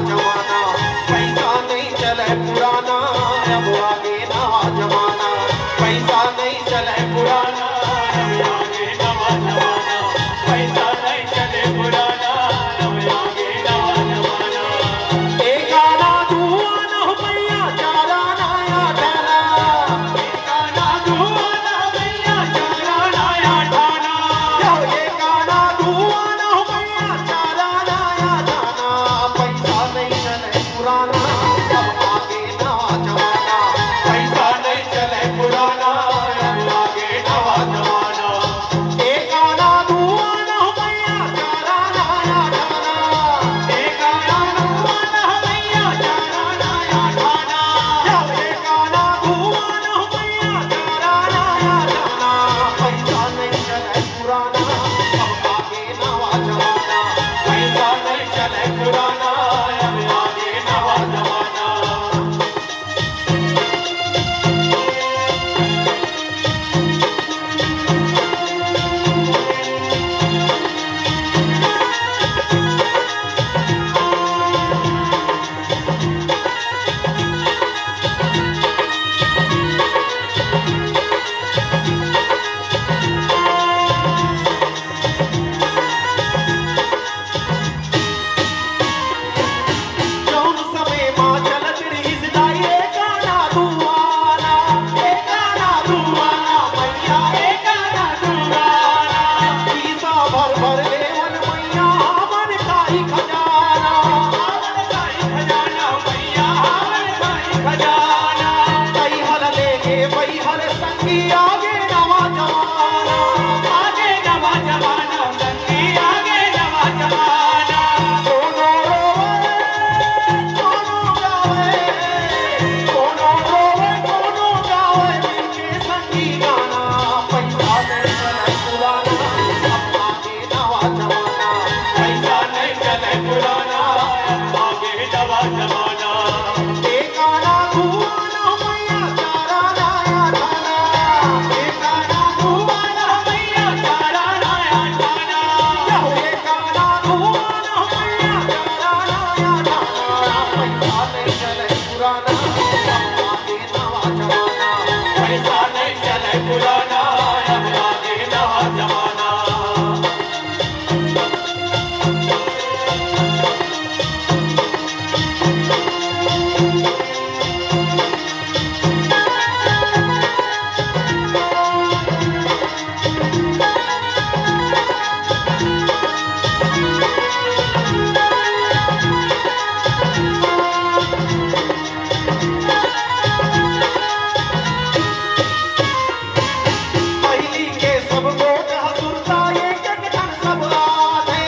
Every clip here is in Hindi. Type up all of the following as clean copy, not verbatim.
जमाना, पैसा नहीं चले पुराना, अब आगे नवा जमाना, पैसा नहीं चले पुराना, अब आगे नवा जमाना, पैसा नहीं चले पुराना, अब आगे नवा जमाना। एक आना दो आना भैया चार आना या ठाना, एक आना दो आना भैया चार आना या ठाना, एक आना दो आना भैया चार आना या ठाना, पैसा नहीं चले पुराना, अब आगे नवा जमाना, पैसा नहीं चले पुराना, अब आगे नवा जमाना। एक आना दो आना भैया चार आना या ठाना, एक आना दो आना भैया चार आना या ठाना, एक आना दो आना भैया चार आना या ठाना, पैसा नहीं चले पुराना, अब आगे नवा जमाना, पैसा नहीं चले पुराना, अब आगे नवा जमाना। जौन समय माँ चलत रही सिदाई, एक आना दो आना, एक आना दो आना मैया, एक आना दो आना, पीसा भर भर लेवन मैया, हमन काई खजाना, हमन काई खजाना मैया, हमन काई खजाना, कई हल लेके वही हल संगी, आगे नवा जमाना, आगे नवा जमाना संगी, आगे नवा जमाना। दोनों रोवे दोनों गावे, दोनों रोवे दोनों गावे, मिलके संगी गाना, पैसा नहीं चले पुराना, अब आगे नवा जमाना, पैसा नहीं चले पुराना, अब आगे नवा जमाना। एक आना दो आना मैया चार आना या ठाना, एक आना दो आना मैया चार आना या ठाना, एक आना दो आना मैया चार आना या ठाना, पैसा नहीं चले पुराना, अब आगे नवा जमाना, पैसा नहीं चले पुराना, अब आगे नवा जमाना। पहली के सब लोग हसुरता, एक एक जन सब आथे,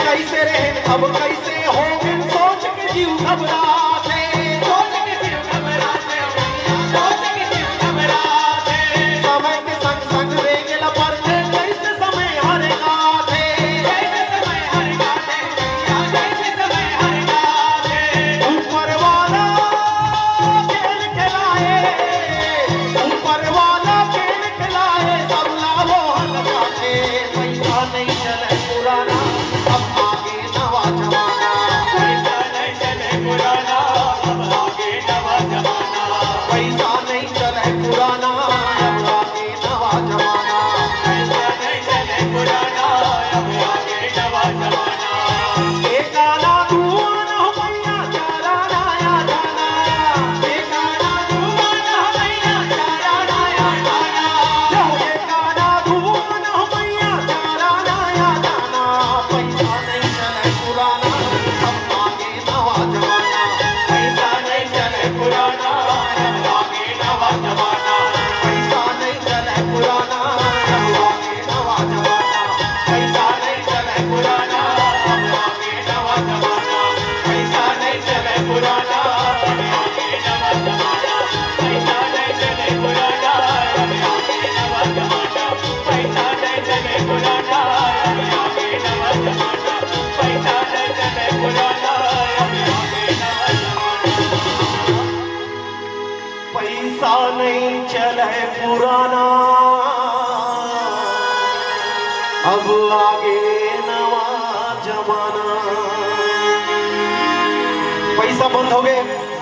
कैसे रहे अब कैसे होंगे, सोच के जीव घबराते, सोच के जीव घबराते, सोच के जीव घबराते, समय के संग संग रे गेला परथे, कैसे समय हर गाथे, कैसे समय हर गाथे, कैसे समय हर गाथे। ऊपर वाला खेल खिलाए, ऊपर वाला खेल खिलाए, सब लाभो हल बाटे, पैसा नहीं चले पुराना, अब आगे नवा जमाना, पैसा नहीं चले पुराना, अब आगे नवा जमाना, पैसा नहीं चले पुराना, अब आगे नवा जमाना, पैसा नहीं चले पुराना, अब आगे नवा जमाना। एक आना दो आना भैया चार आना या ठाना, एक आना दो आना भैया चार आना या ठाना, एक आना दो आना भैया चार आना या ठाना, पैसा नहीं चले पुराना, अब आगे नवा जमाना, पैसा नहीं चले पुराना, अब आगे नवा जमाना, पैसा नहीं चले पुराना, अब आगे नवा जमाना, पैसा नहीं चले पुराना, अब आगे नवा जमाना, पैसा नहीं चले पुराना, अब आगे नवा जमाना, पैसा नहीं चले पुराना, अब आगे नवा जमाना, पैसा नहीं चले पुराना, अब आगे नवा जमाना, पैसा नहीं चले पुराना, अब आगे नवा जमाना, पैसा नहीं चले पुराना, अब आगे सब बंद हो गए।